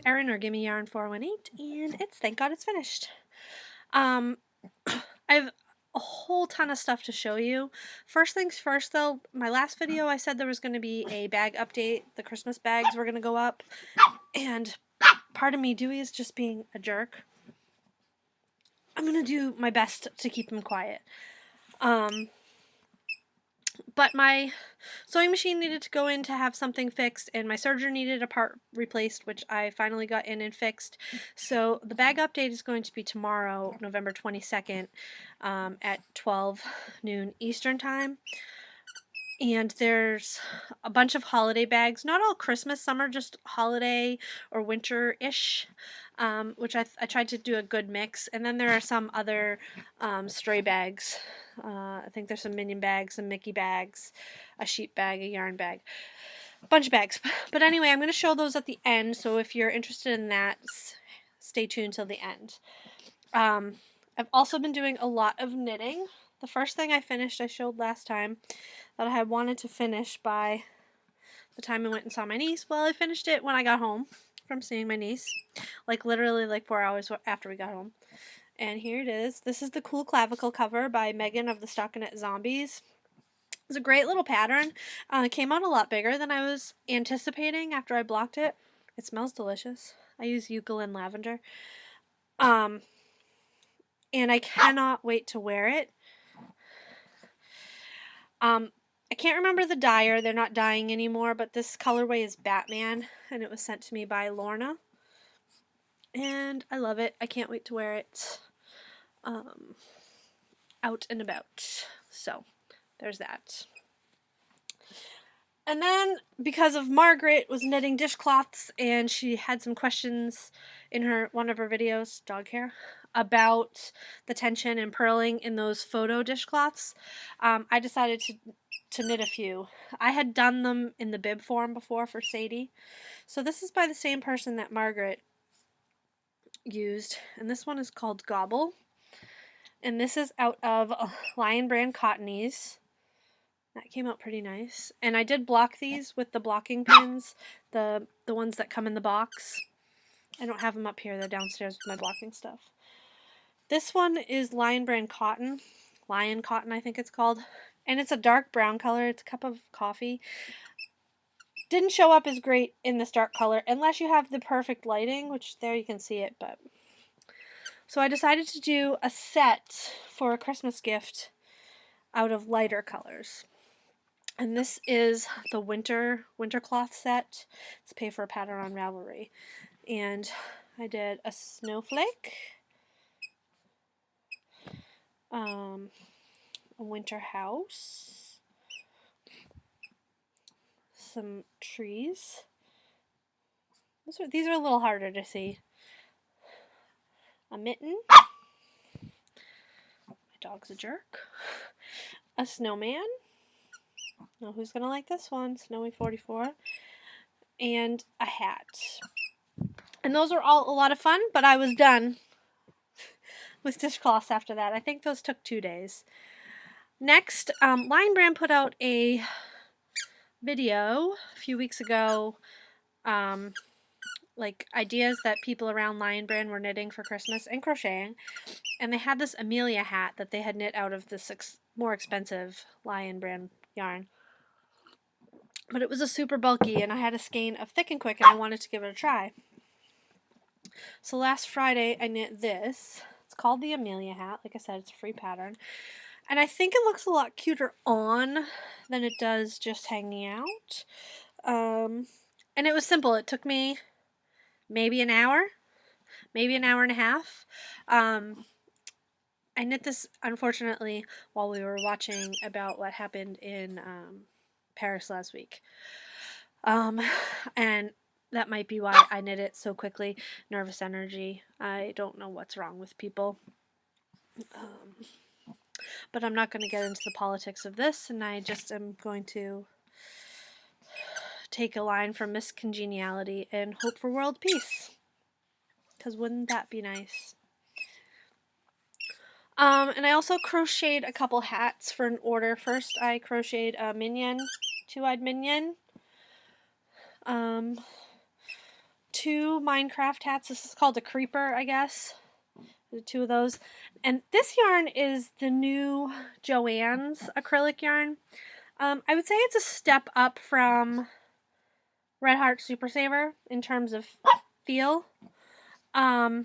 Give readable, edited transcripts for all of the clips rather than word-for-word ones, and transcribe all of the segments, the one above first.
Erin or Gimme Yarn 418, and thank God it's finished. I have a whole ton of stuff to show you. First things first though, my last video I said there was going to be a bag update. The Christmas bags were going to go up, and pardon me, Dewey is just being a jerk. I'm going to do my best to keep him quiet. But my sewing machine needed to go in to have something fixed, and my serger needed a part replaced, which I finally got in and fixed. So the bag update is going to be tomorrow, November 22nd, at 12 noon Eastern time. And there's a bunch of holiday bags, not all Christmas, some are just holiday or winter-ish, which I tried to do a good mix. And then there are some other stray bags. I think there's some Minion bags, some Mickey bags, a sheep bag, a yarn bag, a bunch of bags. But anyway, I'm going to show those at the end, so if you're interested in that, stay tuned till the end. I've also been doing a lot of knitting. The first thing I finished I showed last time that I had wanted to finish by the time I went and saw my niece. Well, I finished it when I got home from seeing my niece, like literally like 4 hours after we got home. And here it is. This is the Cool Clavicle cover by Megan of the Stockinette Zombies. It's a great little pattern. It came out a lot bigger than I was anticipating after I blocked it. It smells delicious. I use eucalyptus lavender. And I cannot wait to wear it. I can't remember the dyer. They're not dyeing anymore, but this colorway is Batman, and it was sent to me by Lorna. And I love it. I can't wait to wear it out and about. So, there's that. And then, because of Margaret was knitting dishcloths, and she had some questions in one of her videos, dog hair, about the tension and purling in those photo dishcloths, I decided to knit a few. I had done them in the bib form before for Sadie. So this is by the same person that Margaret used, and this one is called Gobble. And this is out of Lion Brand Cottonies. That came out pretty nice. And I did block these with the blocking pins, the ones that come in the box. I don't have them up here, they're downstairs with my blocking stuff. This one is Lion Brand Cotton. Lion Cotton, I think it's called. And it's a dark brown color. It's a cup of coffee. Didn't show up as great in this dark color unless you have the perfect lighting, which there you can see it. But so I decided to do a set for a Christmas gift out of lighter colors. And this is the winter cloth set. It's pay for a pattern on Ravelry. And I did a snowflake, a winter house, some trees. These are a little harder to see. A mitten. My dog's a jerk. A snowman. Now who's gonna like this one? Snowy 44. And a hat. And those are all a lot of fun, but I was done with dishcloths after that. I think those took 2 days. Next, Lion Brand put out a video a few weeks ago, like ideas that people around Lion Brand were knitting for Christmas and crocheting. And they had this Amelia hat that they had knit out of this more expensive Lion Brand yarn. But it was a super bulky, and I had a skein of Thick and Quick, and I wanted to give it a try. So last Friday, I knit this. It's called the Amelia hat. Like I said, it's a free pattern. And I think it looks a lot cuter on than it does just hanging out. And it was simple. It took me maybe an hour and a half. I knit this, unfortunately, while we were watching about what happened in Paris last week. And that might be why I knit it so quickly. Nervous energy. I don't know what's wrong with people. But I'm not going to get into the politics of this, and I just am going to take a line from Miss Congeniality and hope for world peace. Because wouldn't that be nice? And I also crocheted a couple hats for an order. First, I crocheted a minion, two-eyed minion. 2 Minecraft hats. This is called a creeper, I guess. 2 of those. And this yarn is the new Joann's acrylic yarn. I would say it's a step up from Red Heart Super Saver in terms of feel. But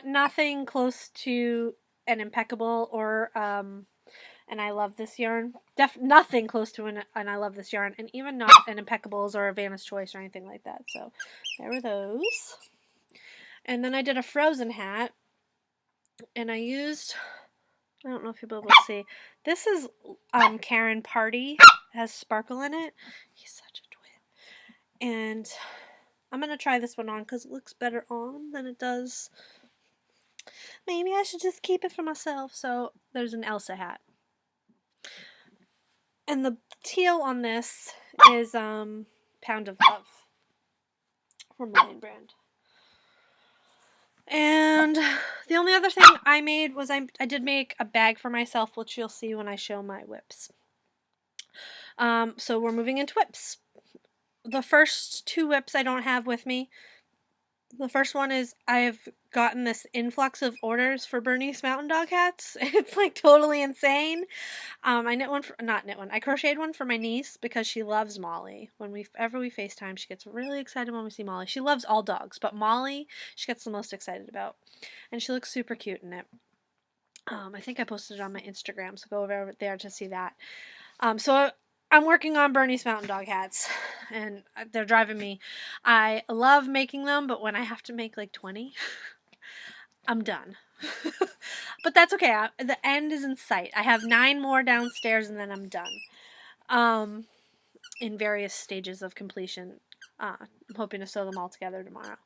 nothing close to an Impeccable or and I love this yarn. Nothing close to an I love this yarn, and even not an Impeccables or a Vanna's Choice or anything like that. So there were those. And then I did a Frozen hat, and I used, I don't know if you'll be able to see, this is Karen Party. It has sparkle in it. He's such a twin. And I'm going to try this one on because it looks better on than it does. Maybe I should just keep it for myself. So there's an Elsa hat. And the teal on this is Pound of Love from Lion Brand. And the only other thing I made was I did make a bag for myself, which you'll see when I show my whips. So we're moving into whips. The first 2 whips I don't have with me. The first one is I've gotten this influx of orders for Bernice Mountain Dog hats. It's like totally insane. I crocheted one for my niece because she loves Molly. Whenever we FaceTime, she gets really excited when we see Molly. She loves all dogs, but Molly, she gets the most excited about. And she looks super cute in it. I think I posted it on my Instagram, so go over there to see that. So I'm working on Bernice Mountain Dog hats, and they're driving me. I love making them, but when I have to make like 20, I'm done. But that's okay. The end is in sight. I have 9 more downstairs, and then I'm done. In various stages of completion. I'm hoping to sew them all together tomorrow.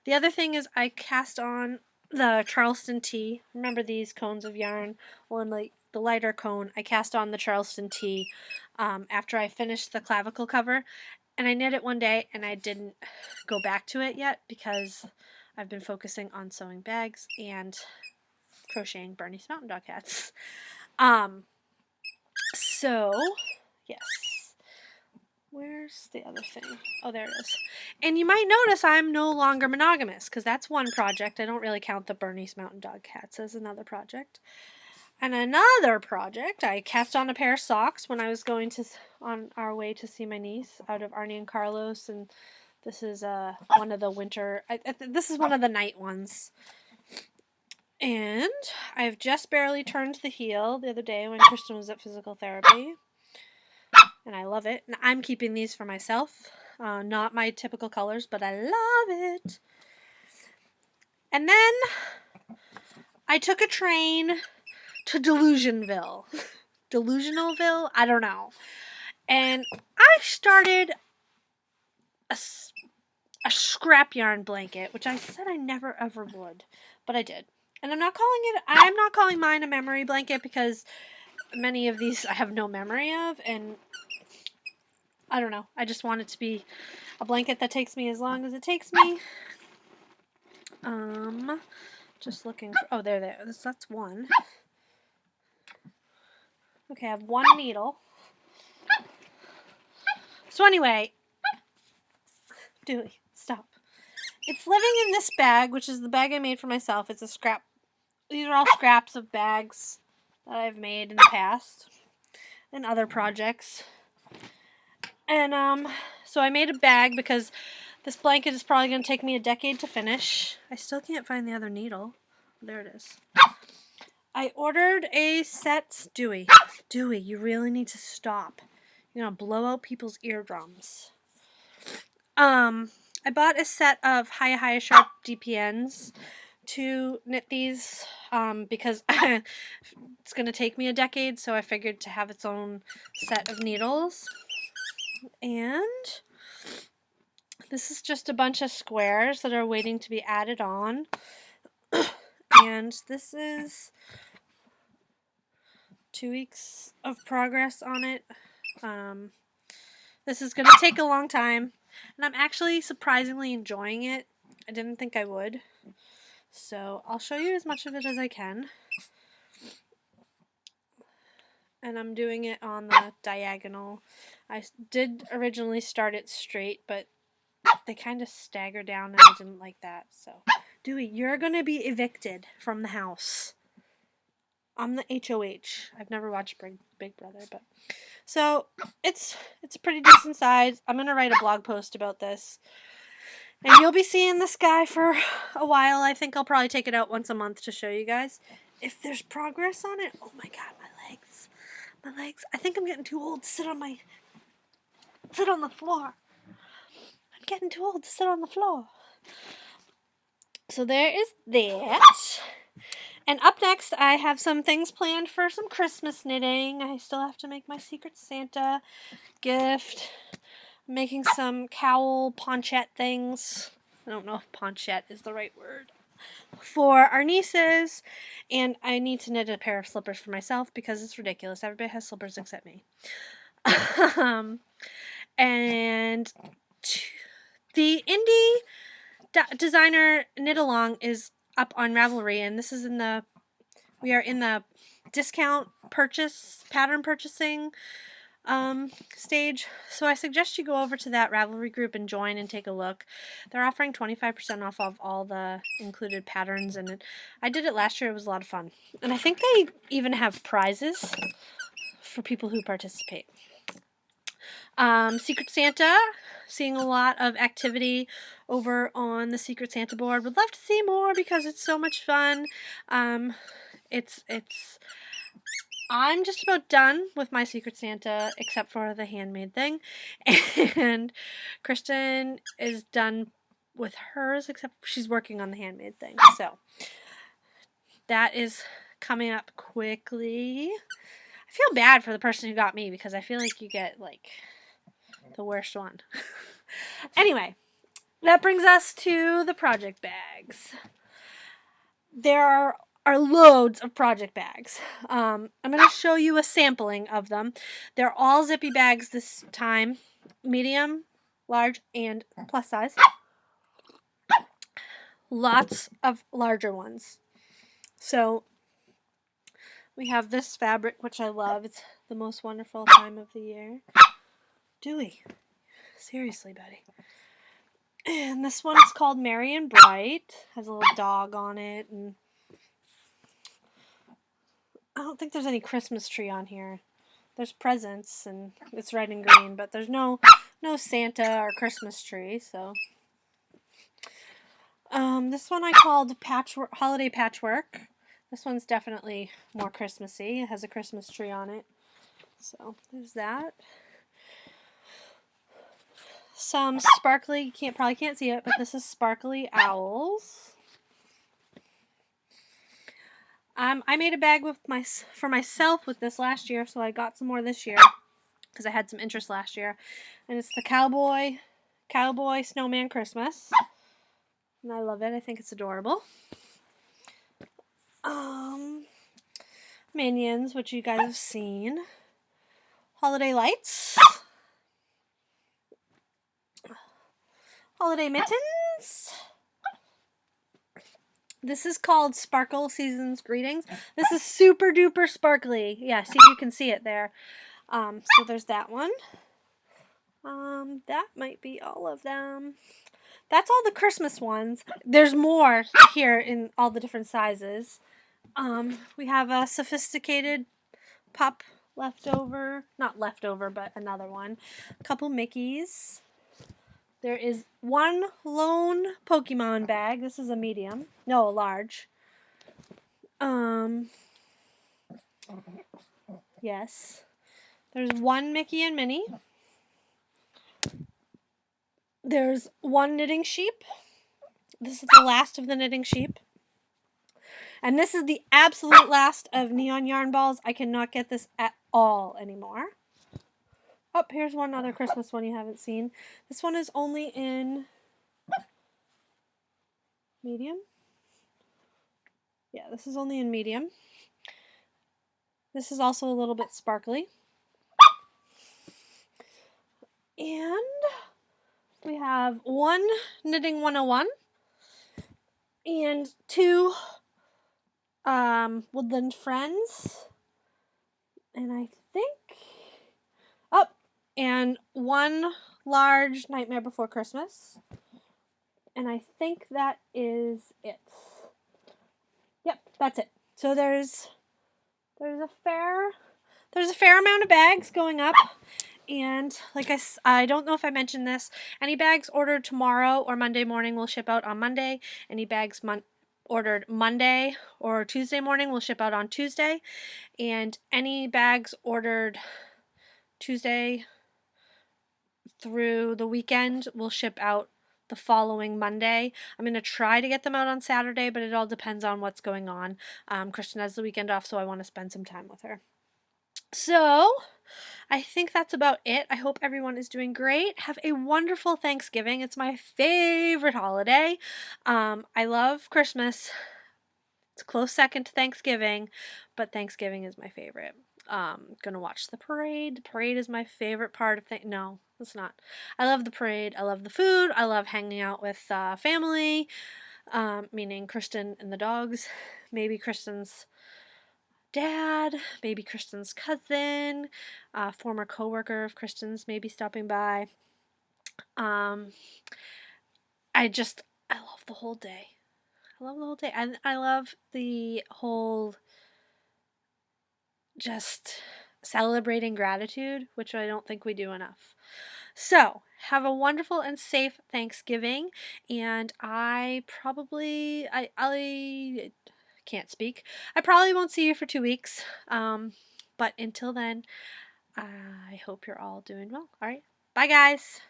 The other thing is I cast on the Charleston tee. Remember these cones of yarn? Well, in the lighter cone, I cast on the Charleston tee after I finished the clavicle cover, and I knit it one day, and I didn't go back to it yet because I've been focusing on sewing bags and crocheting Bernice Mountain Dog hats. So yes, where's the other thing? Oh, there it is. And you might notice I'm no longer monogamous because that's one project. I don't really count the Bernice Mountain Dog hats as another project. And another project, I cast on a pair of socks when I was going on our way to see my niece out of Arnie and Carlos, and this is one of the winter, this is one of the night ones. And I've just barely turned the heel the other day when Kristen was at physical therapy, and I love it. And I'm keeping these for myself, not my typical colors, but I love it. And then I took a train to Delusionville. Delusionalville? I don't know. And I started a scrap yarn blanket, which I said I never ever would, but I did. And I'm not calling mine a memory blanket because many of these I have no memory of, and I don't know. I just want it to be a blanket that takes me as long as it takes me. Just looking for, oh, there. That's one. Okay, I have 1 needle. So anyway, Dewey, stop. It's living in this bag, which is the bag I made for myself. It's a scrap. These are all scraps of bags that I've made in the past and other projects. And so I made a bag because this blanket is probably going to take me a decade to finish. I still can't find the other needle. There it is. I ordered a set. Dewey, you really need to stop. You're going to blow out people's eardrums. I bought a set of Haya Sharp DPNs to knit these because it's going to take me a decade, so I figured to have its own set of needles. And this is just a bunch of squares that are waiting to be added on. And this is 2 weeks of progress on it. This is going to take a long time, and I'm actually surprisingly enjoying it. I didn't think I would. So I'll show you as much of it as I can. And I'm doing it on the diagonal. I did originally start it straight, but they kind of stagger down, and I didn't like that. So, Dewey, you're going to be evicted from the house. I'm the HOH. I've never watched Big Brother, but so it's a pretty decent size. I'm going to write a blog post about this. And you'll be seeing this guy for a while. I think I'll probably take it out once a month to show you guys if there's progress on it. Oh my god, my legs. My legs. I think I'm getting too old to sit on the floor. I'm getting too old to sit on the floor. So there is that. And up next, I have some things planned for some Christmas knitting. I still have to make my Secret Santa gift. I'm making some cowl ponchette things. I don't know if ponchette is the right word. For our nieces. And I need to knit a pair of slippers for myself because it's ridiculous. Everybody has slippers except me. And the indie designer knit along is up on Ravelry, and this is we are in the discount pattern purchasing stage. So I suggest you go over to that Ravelry group and join and take a look. They're offering 25% off of all the included patterns, and I did it last year. It was a lot of fun, and I think they even have prizes for people who participate. Secret Santa, seeing a lot of activity over on the Secret Santa board. Would love to see more because it's so much fun. I'm just about done with my Secret Santa except for the handmade thing, and Kristen is done with hers except she's working on the handmade thing. So that is coming up quickly. I feel bad for the person who got me because I feel like you get like the worst one. Anyway, that brings us to the project bags. There are loads of project bags. I'm going to show you a sampling of them. They're all zippy bags this time. Medium, large, and plus size. Lots of larger ones. So we have this fabric, which I love. It's the most wonderful time of the year. Dewey. Seriously, buddy. And this one is called Merry and Bright. Has a little dog on it. And I don't think there's any Christmas tree on here. There's presents and it's red and green, but there's no Santa or Christmas tree. So this one I called Holiday Patchwork. This one's definitely more Christmassy. It has a Christmas tree on it. So there's that. Some sparkly, probably can't see it, but this is sparkly owls. I made a bag for myself with this last year, so I got some more this year because I had some interest last year. And it's the Cowboy Snowman Christmas. And I love it. I think it's adorable. Minions, which you guys have seen. Holiday Lights. Holiday Mittens. This is called Sparkle Season's Greetings. This is super duper sparkly. Yeah, see, you can see it there. So there's that one. That might be all of them. That's all the Christmas ones. There's more here in all the different sizes. We have a sophisticated pop leftover. Not leftover, but another one. A couple Mickeys. There is one lone Pokemon bag. This is a medium. No, a large. Yes. There's one Mickey and Minnie. There's one knitting sheep. This is the last of the knitting sheep. And this is the absolute last of neon yarn balls. I cannot get this at all anymore. Oh, here's one other Christmas one you haven't seen. This one is only in medium. Yeah, this is only in medium. This is also a little bit sparkly. And we have one Knitting 101 and two Woodland Friends. And I think... Oh, and one large Nightmare Before Christmas. And I think that is it. Yep, that's it. So there's a fair amount of bags going up. And like I don't know if I mentioned this, any bags ordered tomorrow or Monday morning will ship out on Monday. Any bags ordered Monday or Tuesday morning will ship out on Tuesday. And any bags ordered Tuesday through the weekend will ship out the following Monday. I'm going to try to get them out on Saturday, but it all depends on what's going on. Kristen has the weekend off, so I want to spend some time with her. So I think that's about it. I hope everyone is doing great. Have a wonderful Thanksgiving. It's my favorite holiday. I love Christmas. It's a close second to Thanksgiving, but Thanksgiving is my favorite. Gonna watch the parade. The parade is my favorite part of no, it's not. I love the parade. I love the food. I love hanging out with family, meaning Kristen and the dogs. Maybe Kristen's dad, maybe Kristen's cousin, former coworker of Kristen's maybe stopping by. I love the whole day. I love the whole day. I love the whole just celebrating gratitude, which I don't think we do enough. So, have a wonderful and safe Thanksgiving, and I can't speak. I probably won't see you for 2 weeks, but until then, I hope you're all doing well. All right, bye guys.